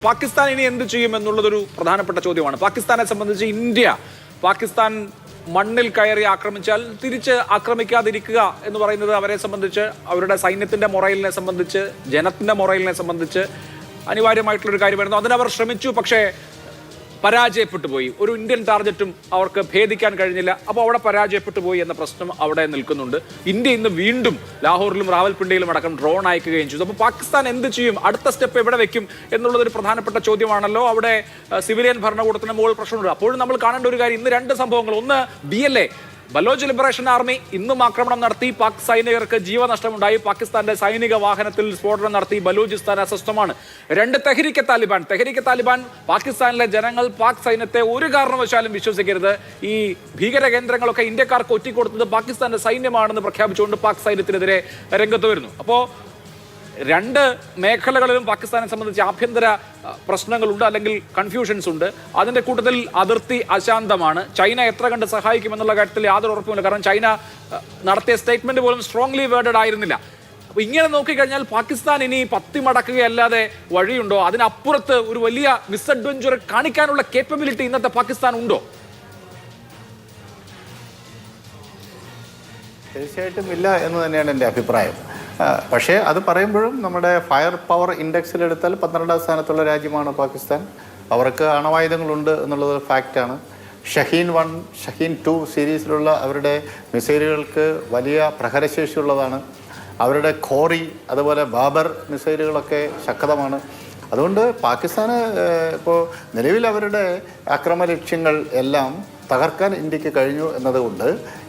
പാകിസ്ഥാൻ ഇനി എന്ത് ചെയ്യും എന്നുള്ളതൊരു പ്രധാനപ്പെട്ട ചോദ്യമാണ്. പാകിസ്ഥാനെ സംബന്ധിച്ച് ഇന്ത്യ പാകിസ്ഥാൻ മണ്ണിൽ കയറി ആക്രമിച്ചാൽ തിരിച്ച് ആക്രമിക്കാതിരിക്കുക എന്ന് പറയുന്നത് അവരെ സംബന്ധിച്ച്, അവരുടെ സൈന്യത്തിന്റെ മൊറൈലിനെ സംബന്ധിച്ച്, ജനത്തിന്റെ മൊറൈലിനെ സംബന്ധിച്ച് അനിവാര്യമായിട്ടുള്ളൊരു കാര്യമായിരുന്നു. അതിനവർ ശ്രമിച്ചു, പക്ഷേ പരാജയപ്പെട്ടു പോയി. ഒരു ഇന്ത്യൻ ടാർഗറ്റും അവർക്ക് ഭേദിക്കാൻ കഴിഞ്ഞില്ല. അപ്പോൾ അവിടെ പരാജയപ്പെട്ടു പോയി എന്ന പ്രശ്നം അവിടെ നിൽക്കുന്നുണ്ട്. ഇന്ത്യ ഇന്ന് വീണ്ടും ലാഹോറിലും റാവൽപിണ്ടിയിലും അടക്കം ഡ്രോൺ അയക്കുകയും ചെയ്തു. അപ്പോൾ പാകിസ്ഥാൻ എന്ത് ചെയ്യും, അടുത്ത സ്റ്റെപ്പ് എവിടെ വെക്കും എന്നുള്ളതൊരു പ്രധാനപ്പെട്ട ചോദ്യമാണല്ലോ. അവിടെ സിവിലിയൻ ഭരണകൂടത്തിന് മുകളിൽ പ്രശ്നമുണ്ട്. അപ്പോഴും നമ്മൾ കാണേണ്ട ഒരു കാര്യം, ഇന്ന് രണ്ട് സംഭവങ്ങൾ. ഒന്ന്, BLA ബലോച്ച് ലിബറേഷൻ ആർമി ഇന്നും ആക്രമണം നടത്തി, പാക് സൈനികർക്ക് ജീവനഷ്ടമുണ്ടായി. പാകിസ്ഥാന്റെ സൈനിക വാഹനത്തിൽ സ്ഫോടനം നടത്തി. ബലൂചിസ്ഥാൻ അസ്വസ്ഥമാണ്. രണ്ട്, തെഹ്രീക്കെ താലിബാൻ പാകിസ്ഥാനിലെ ജനങ്ങൾ പാക് സൈന്യത്തെ ഒരു കാരണവശാലും വിശ്വസിക്കരുത്, ഈ ഭീകര കേന്ദ്രങ്ങളൊക്കെ ഇന്ത്യക്കാർക്ക് ഒറ്റിക്കൊടുത്തത് പാകിസ്ഥാന്റെ സൈന്യമാണെന്ന് പ്രഖ്യാപിച്ചുകൊണ്ട് പാക് സൈന്യത്തിനെതിരെ രംഗത്ത് വരുന്നു. അപ്പോൾ രണ്ട് മേഖലകളിലും പാകിസ്ഥാനെ സംബന്ധിച്ച് ആഭ്യന്തര പ്രശ്നങ്ങളുണ്ട്, അല്ലെങ്കിൽ കൺഫ്യൂഷൻസ് ഉണ്ട്. അതിന്റെ കൂട്ടത്തിൽ അതിർത്തി അശാന്തമാണ്. ചൈന എത്ര കണ്ട് സഹായിക്കുമെന്നുള്ള കാര്യത്തിൽ യാതൊരു ഉറപ്പുമില്ല. കാരണം ചൈന നടത്തിയ സ്റ്റേറ്റ്മെന്റ് പോലും സ്ട്രോങ്ലി വേർഡഡ് ആയിരുന്നില്ല. അപ്പൊ ഇങ്ങനെ നോക്കിക്കഴിഞ്ഞാൽ പാകിസ്ഥാൻ ഇനി പത്തി മടക്കുകയല്ലാതെ വഴിയുണ്ടോ? അതിനപ്പുറത്ത് ഒരു വലിയ മിസ്അഡ്വഞ്ചർ കാണിക്കാനുള്ള കേപ്പബിലിറ്റി ഇന്നത്തെ പാകിസ്ഥാൻ ഉണ്ടോ? തീർച്ചയായിട്ടും ഇല്ല എന്ന് തന്നെയാണ് എൻ്റെ അഭിപ്രായം. പക്ഷേ അത് പറയുമ്പോഴും നമ്മുടെ ഫയർ പവർ ഇൻഡെക്സിലെടുത്താൽ 12ാം സ്ഥാനത്തുള്ള രാജ്യമാണ് പാകിസ്ഥാൻ. അവർക്ക് അണവായുധങ്ങളുണ്ട് എന്നുള്ളത് ഫാക്റ്റാണ്. ഷഹീൻ 1, ഷഹീൻ 2 സീരീസിലുള്ള അവരുടെ മിസൈലുകൾക്ക് വലിയ പ്രഹരശേഷിയുള്ളതാണ്. അവരുടെ ഖോറി, അതുപോലെ ബാബർ മിസൈലുകളൊക്കെ ശക്തമാണ്. അതുകൊണ്ട് പാകിസ്ഥാന് ഇപ്പോൾ നിലവിൽ അവരുടെ അക്രമ ലക്ഷ്യങ്ങൾ എല്ലാം തകർക്കാൻ ഇന്ത്യക്ക് കഴിഞ്ഞു എന്നതുകൊണ്ട്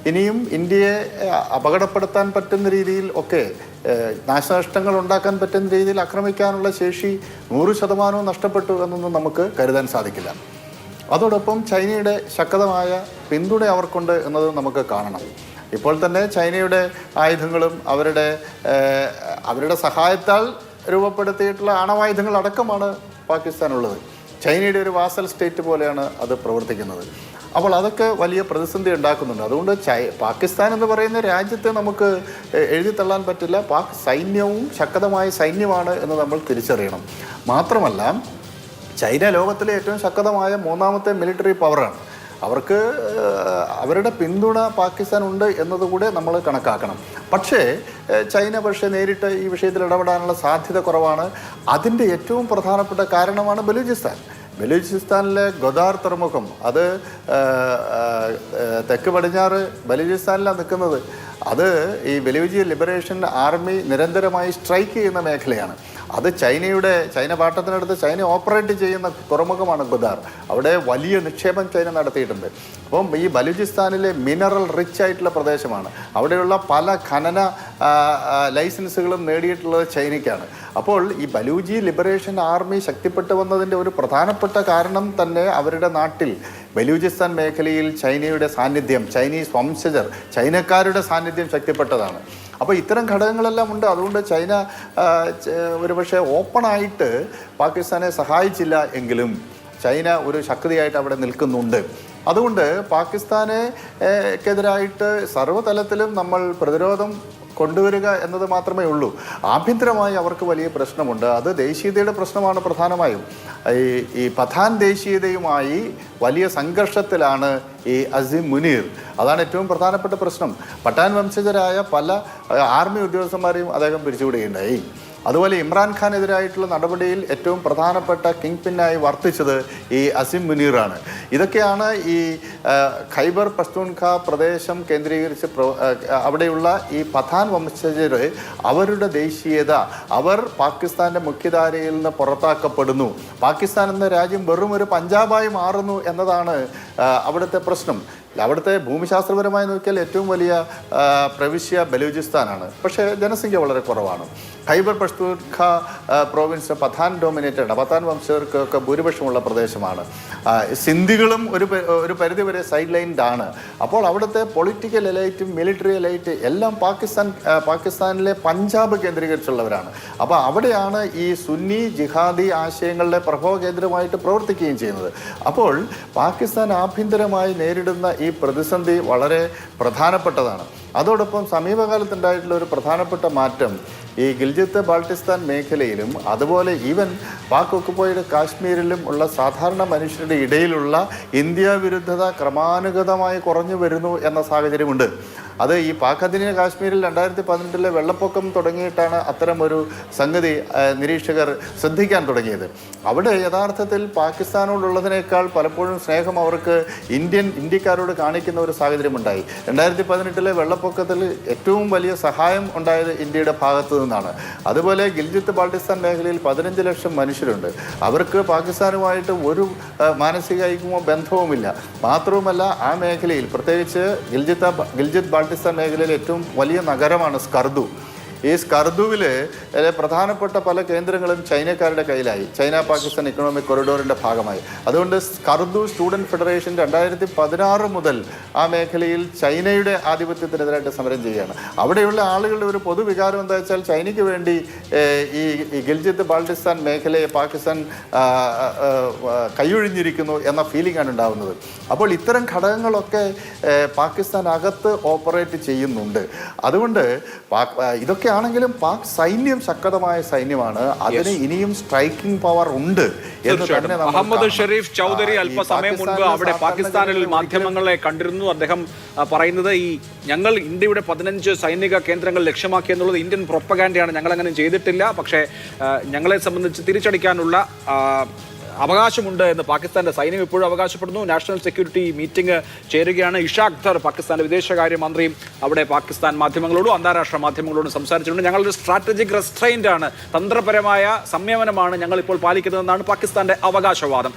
ഇനിയും ഇന്ത്യയെ അപകടപ്പെടുത്താൻ പറ്റുന്ന രീതിയിൽ ഒക്കെ നാശനഷ്ടങ്ങൾ ഉണ്ടാക്കാൻ പറ്റുന്ന രീതിയിൽ ആക്രമിക്കാനുള്ള ശേഷി 100% നഷ്ടപ്പെട്ടു എന്നൊന്നും നമുക്ക് കരുതാൻ സാധിക്കില്ല. അതോടൊപ്പം ചൈനയുടെ ശക്തമായ പിന്തുണ അവർക്കുണ്ട് എന്നത് നമുക്ക് കാണണം. ഇപ്പോൾ തന്നെ ചൈനയുടെ ആയുധങ്ങളും അവരുടെ സഹായത്താൽ രൂപപ്പെടുത്തിയിട്ടുള്ള ആണവായുധങ്ങൾ അടക്കമാണ് പാകിസ്ഥാനുള്ളത്. ചൈനയുടെ ഒരു വാസൽ സ്റ്റേറ്റ് പോലെയാണ് അത് പ്രവർത്തിക്കുന്നത്. അപ്പോൾ അതൊക്കെ വലിയ പ്രതിസന്ധി ഉണ്ടാക്കുന്നുണ്ട്. അതുകൊണ്ട് പാകിസ്ഥാൻ എന്ന് പറയുന്ന രാജ്യത്തെ നമുക്ക് എഴുതി തള്ളാൻ പറ്റില്ല. പാക് സൈന്യവും ശക്തമായ സൈന്യമാണ് എന്ന് നമ്മൾ തിരിച്ചറിയണം. മാത്രമല്ല, ചൈന ലോകത്തിലെ ഏറ്റവും ശക്തമായ 3ാമത്തെ മിലിറ്ററി പവറാണ്. അവർക്ക് അവരുടെ പിന്തുണ പാകിസ്ഥാൻ ഉണ്ട് എന്നതുകൂടെ നമ്മൾ കണക്കാക്കണം. പക്ഷേ ചൈന നേരിട്ട് ഈ വിഷയത്തിൽ ഇടപെടാനുള്ള സാധ്യത കുറവാണ്. അതിൻ്റെ ഏറ്റവും പ്രധാനപ്പെട്ട കാരണമാണ് ബലൂചിസ്ഥാനിലെ ഗൊദാർ തുറമുഖം. അത് തെക്ക് പടിഞ്ഞാറ് ബലൂചിസ്ഥാനിലാണ് നിൽക്കുന്നത്. അത് ഈ ബലൂചി ലിബറേഷൻ ആർമി നിരന്തരമായി സ്ട്രൈക്ക് ചെയ്യുന്ന മേഖലയാണ്. അത് ചൈന പാട്ടത്തിനടുത്ത് ചൈന ഓപ്പറേറ്റ് ചെയ്യുന്ന തുറമുഖമാണ് ഗൊദാർ. അവിടെ വലിയ നിക്ഷേപം ചൈന നടത്തിയിട്ടുണ്ട്. അപ്പം ഈ ബലൂചിസ്ഥാനിലെ മിനറൽ റിച്ച് ആയിട്ടുള്ള പ്രദേശമാണ്. അവിടെയുള്ള പല ഖനന ലൈസൻസുകളും നേടിയിട്ടുള്ളത് ചൈനയ്ക്കാണ്. അപ്പോൾ ഈ ബലൂചി ലിബറേഷൻ ആർമി ശക്തിപ്പെട്ടു വന്നതിൻ്റെ ഒരു പ്രധാനപ്പെട്ട കാരണം തന്നെ അവരുടെ നാട്ടിൽ ബലൂചിസ്ഥാൻ മേഖലയിൽ ചൈനയുടെ സാന്നിധ്യം, ചൈനീസ് വംശജർ, ചൈനക്കാരുടെ സാന്നിധ്യം ശക്തിപ്പെട്ടതാണ്. അപ്പോൾ ഇത്തരം ഘടകങ്ങളെല്ലാം ഉണ്ട്. അതുകൊണ്ട് ചൈന ഒരുപക്ഷെ ഓപ്പണായിട്ട് പാകിസ്ഥാനെ സഹായിച്ചില്ല എങ്കിലും ചൈന ഒരു ശക്തിയായിട്ട് അവിടെ നിൽക്കുന്നുണ്ട്. അതുകൊണ്ട് പാകിസ്ഥാനെതിരായിട്ട് സർവ്വതലത്തിലും നമ്മൾ പ്രതിരോധം കൊണ്ടുവരിക എന്നത് മാത്രമേ ഉള്ളൂ. ആഭ്യന്തരമായി അവർക്ക് വലിയ പ്രശ്നമുണ്ട്. അത് ദേശീയതയുടെ പ്രശ്നമാണ് പ്രധാനമായും. ഈ പത്താൻ ദേശീയതയുമായി വലിയ സംഘർഷത്തിലാണ് ഈ അസീം മുനീർ. അതാണ് ഏറ്റവും പ്രധാനപ്പെട്ട പ്രശ്നം. പത്താൻ വംശജരായ പല ആർമി ഉദ്യോഗസ്ഥന്മാരെയും അദ്ദേഹം പിരിച്ചുവിടുകയുണ്ടായി. അതുപോലെ ഇമ്രാൻഖാനെതിരായിട്ടുള്ള നടപടിയിൽ ഏറ്റവും പ്രധാനപ്പെട്ട കിങ് പിന്നായി വർത്തിച്ചത് ഈ അസീം മുനീറാണ്. ഇതൊക്കെയാണ് ഈ ഖൈബർ പഷ്തൂൺഖ പ്രദേശം കേന്ദ്രീകരിച്ച് അവിടെയുള്ള ഈ പത്താൻ വംശജർ അവരുടെ ദേശീയത, അവർ പാകിസ്ഥാൻ്റെ മുഖ്യധാരയിൽ നിന്ന് പുറത്താക്കപ്പെടുന്നു, പാകിസ്ഥാൻ എന്ന രാജ്യം വെറും ഒരു പഞ്ചാബായി മാറുന്നു എന്നതാണ് അവിടുത്തെ പ്രശ്നം. അവിടുത്തെ ഭൂമിശാസ്ത്രപരമായി നോക്കിയാൽ ഏറ്റവും വലിയ പ്രവിശ്യ ബലൂചിസ്ഥാനാണ്. പക്ഷേ ജനസംഖ്യ വളരെ കുറവാണ്. ഖൈബർ പഷ്തൂൺഖ പ്രോവിൻസ് പത്താൻ ഡോമിനേറ്റഡ്, പത്താൻ വംശജർക്കൊക്കെ ഭൂരിപക്ഷമുള്ള പ്രദേശമാണ്. സിന്ധികളും ഒരു പരിധിവരെ സൈഡ് ലൈൻഡ് ആണ്. അപ്പോൾ അവിടുത്തെ പൊളിറ്റിക്കൽ എലൈറ്റും മിലിറ്ററി എലൈറ്റ് എല്ലാം പാകിസ്ഥാനിലെ പഞ്ചാബ് കേന്ദ്രീകരിച്ചുള്ളവരാണ്. അപ്പോൾ അവിടെയാണ് ഈ സുന്നി ജിഹാദി ആശയങ്ങളുടെ പ്രഭവ കേന്ദ്രമായിട്ട് പ്രവർത്തിക്കുകയും ചെയ്യുന്നത്. അപ്പോൾ പാകിസ്ഥാൻ ആഭ്യന്തരമായി നേരിടുന്ന ഈ പ്രതിസന്ധി വളരെ പ്രധാനപ്പെട്ടതാണ്. അതോടൊപ്പം സമീപകാലത്തുണ്ടായിട്ടുള്ള ഒരു പ്രധാനപ്പെട്ട മാറ്റം ഈ ഗിൽജിത്ത് ബാൾട്ടിസ്ഥാൻ മേഖലയിലും അതുപോലെ ഈവൻ പാക് ഒക്കുപോയുടെ കാശ്മീരിലും ഉള്ള സാധാരണ മനുഷ്യരുടെ ഇടയിലുള്ള ഇന്ത്യ വിരുദ്ധത ക്രമാനുഗതമായി കുറഞ്ഞു വരുന്നു എന്ന സാഹചര്യമുണ്ട്. അത് ഈ പാക് അധീന കാശ്മീരിൽ 2018 വെള്ളപ്പൊക്കം തുടങ്ങിയിട്ടാണ് അത്തരമൊരു സംഗതി നിരീക്ഷകർ ശ്രദ്ധിക്കാൻ തുടങ്ങിയത്. അവിടെ യഥാർത്ഥത്തിൽ പാകിസ്ഥാനോടുള്ളതിനേക്കാൾ പലപ്പോഴും സ്നേഹം അവർക്ക് ഇന്ത്യക്കാരോട് കാണിക്കുന്ന ഒരു സാഹചര്യമുണ്ടായി. 2018 വെള്ളപ്പൊക്കത്തിൽ ഏറ്റവും വലിയ സഹായം ഉണ്ടായത് ഇന്ത്യയുടെ ഭാഗത്തു നിന്നാണ്. അതുപോലെ ഗിൽജിത്ത് ബാൾട്ടിസ്ഥാൻ മേഖലയിൽ 15 ലക്ഷം മനുഷ്യരുണ്ട്. അവർക്ക് പാകിസ്ഥാനുമായിട്ട് ഒരു മാനസികമോ ബന്ധവുമില്ല. മാത്രവുമല്ല ആ മേഖലയിൽ പ്രത്യേകിച്ച് ഗിൽജിത്ത് ബാൾട്ടിസ്ഥാൻ മേഖലയിലെ ഏറ്റവും വലിയ നഗരമാണ് സ്കർദു. ഈ സ്കർദുവിൽ പ്രധാനപ്പെട്ട പല കേന്ദ്രങ്ങളും ചൈനക്കാരുടെ കയ്യിലായി. ചൈന പാകിസ്ഥാൻ ഇക്കണോമിക് കൊറിഡോറിൻ്റെ ഭാഗമായി. അതുകൊണ്ട് സ്കർദു സ്റ്റുഡൻറ് ഫെഡറേഷൻ 2016 മുതൽ ആ മേഖലയിൽ ചൈനയുടെ ആധിപത്യത്തിനെതിരായിട്ട് സമരം ചെയ്യുകയാണ്. അവിടെയുള്ള ആളുകളുടെ ഒരു പൊതുവികാരം എന്താ വെച്ചാൽ ചൈനയ്ക്ക് വേണ്ടി ഈ ഗിൽജിത്ത് ബാൾട്ടിസ്ഥാൻ മേഖലയെ പാകിസ്ഥാൻ കൈയൊഴിഞ്ഞിരിക്കുന്നു എന്ന ഫീലിംഗ് ആണ് ഉണ്ടാകുന്നത്. അപ്പോൾ ഇത്തരം ഘടകങ്ങളൊക്കെ പാകിസ്ഥാൻ അകത്ത് ഓപ്പറേറ്റ് ചെയ്യുന്നുണ്ട്. അതുകൊണ്ട് ഇതൊക്കെ ആണെങ്കിലും പാക് സൈന്യം ശക്തമായ സൈന്യമാണ്. അതിന് ഇനിയും സ്ട്രൈക്കിംഗ് പവർ ഉണ്ട് എന്ന് തന്നെ മുഹമ്മദ് ഷെരീഫ് ചൗധരി അല്പസമയം മുൻപ് അവിടെ പാകിസ്ഥാനിൽ മാധ്യമങ്ങളെ കണ്ടിരുന്നു. അദ്ദേഹം പറയുന്നത് ഞങ്ങൾ ഇന്ത്യയുടെ 15 സൈനിക കേന്ദ്രങ്ങൾ ലക്ഷ്യമാക്കി എന്നുള്ളത് ഇന്ത്യൻ പ്രൊപ്പഗാൻഡയാണ്, ഞങ്ങൾ അങ്ങനെ ചെയ്തിട്ടില്ല, പക്ഷേ ഞങ്ങളെ സംബന്ധിച്ച് തിരിച്ചടിക്കാനുള്ള അവകാശമുണ്ട് എന്ന് പാകിസ്ഥാന്റെ സൈന്യം ഇപ്പോഴും അവകാശപ്പെടുന്നു. നാഷണൽ സെക്യൂരിറ്റി മീറ്റിംഗ് ചേരുകയാണ്. ഇഷാഖ് ദർ പാകിസ്ഥാന്റെ വിദേശകാര്യ മന്ത്രിയും അവിടെ പാകിസ്ഥാൻ മാധ്യമങ്ങളോടും അന്താരാഷ്ട്ര മാധ്യമങ്ങളോടും സംസാരിച്ചിട്ടുണ്ട്. ഞങ്ങളൊരു സ്ട്രാറ്റജിക് റെസ്ട്രെയിന്റ് ആണ്, തന്ത്രപരമായ സംയമനമാണ് ഞങ്ങൾ ഇപ്പോൾ പാലിക്കുന്നതെന്നാണ് പാകിസ്ഥാന്റെ അവകാശവാദം.